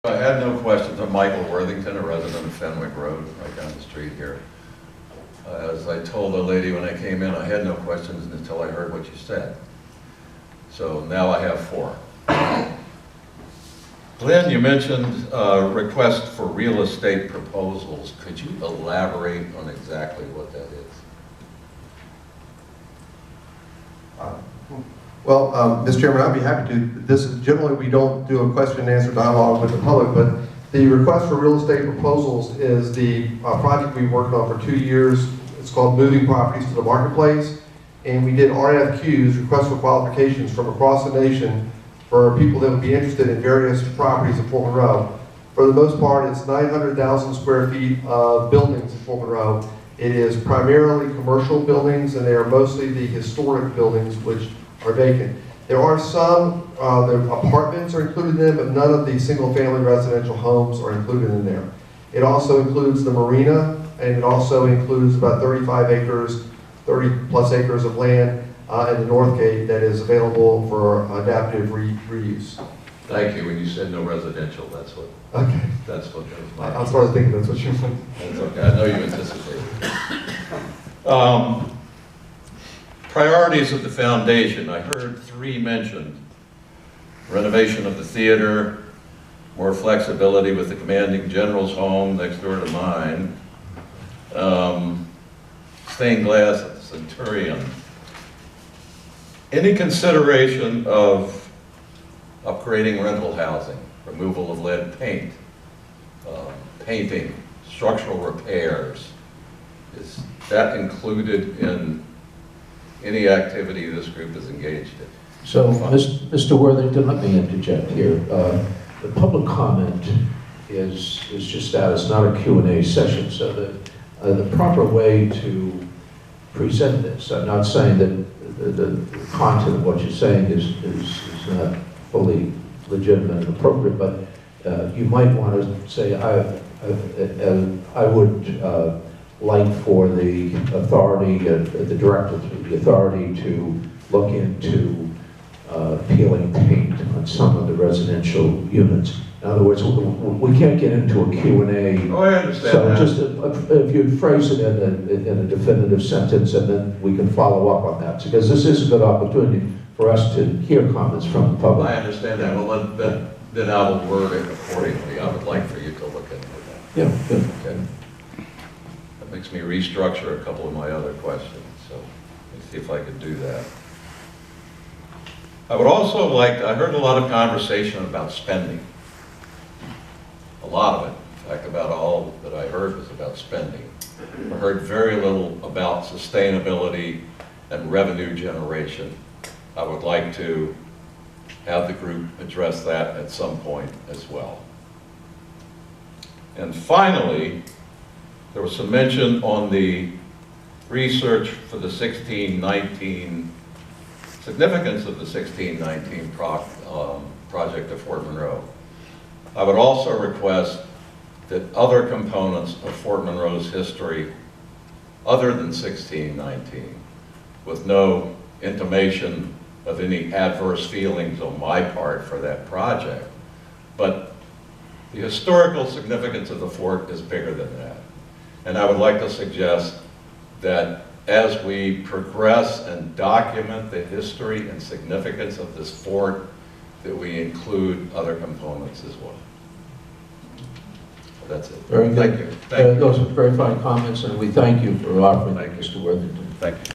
I had no questions. I'm Michael Worthington, a resident of Fenwick Road, right down the street here. As I told the lady when I came in, I had no questions until I heard what you said. So now I have 4. Glenn, you mentioned request for real estate proposals. Could you elaborate on exactly what that is? Well, Mr. Chairman, I'd be happy to. This is generally, we don't do a question and answer dialogue with the public, but the request for real estate proposals is the project we worked on for 2 years. It's called Moving Properties to the Marketplace. And we did RFQs, requests for qualifications, from across the nation for people that would be interested in various properties in Fort Monroe. For the most part, it's 900,000 square feet of buildings in Fort Monroe. It is primarily commercial buildings, and they are mostly the historic buildings, which are vacant. There are some, the apartments are included in them, but none of the single-family residential homes are included in there. It also includes the marina, and it also includes about 35 acres, 30-plus acres of land in the North Gate that is available for adaptive reuse. Thank you. When you said no residential, that's what. Okay. That's what that was my. I started thinking that's what you meant. That's okay. I know you anticipated. Priorities of the foundation. I heard 3 mentioned. Renovation of the theater, more flexibility with the commanding general's home next door to mine, stained glass at the Centurion. Any consideration of upgrading rental housing, removal of lead paint, painting, structural repairs? Is that included in any activity this group is engaged in? So, Mr. Worthington, let me interject here. The public comment is just that. It's not a Q&A session, so the proper way to present this, I'm not saying that the content of what you're saying is not fully legitimate and appropriate, but you might want to say, I would like for the authority, the director of the authority to look into peeling paint on some of the residential units. In other words, we can't get into a Q&A. Oh, I understand so that. Just if you'd phrase it in a definitive sentence, and then we can follow up on that, because this is a good opportunity for us to hear comments from the public. I understand that. Well, then I will word it accordingly. I would like for you to look into that. Yeah, good. Okay. That makes me restructure a couple of my other questions, so let's see if I could do that. I would also like, I heard a lot of conversation about spending. A lot of it. In fact, about all that I heard was about spending. I heard very little about sustainability and revenue generation. I would like to have the group address that at some point as well. And finally, there was some mention on the research for the 1619, significance of the 1619 project of Fort Monroe. I would also request that other components of Fort Monroe's history, other than 1619, with no intimation of any adverse feelings on my part for that project, but the historical significance of the fort is bigger than that. And I would like to suggest that as we progress and document the history and significance of this fort, that we include other components as well. So that's it. Very good. Thank you. Thank you. Those are very fine comments, and we thank you for offering Thank you. Mr. Worthington. Thank you.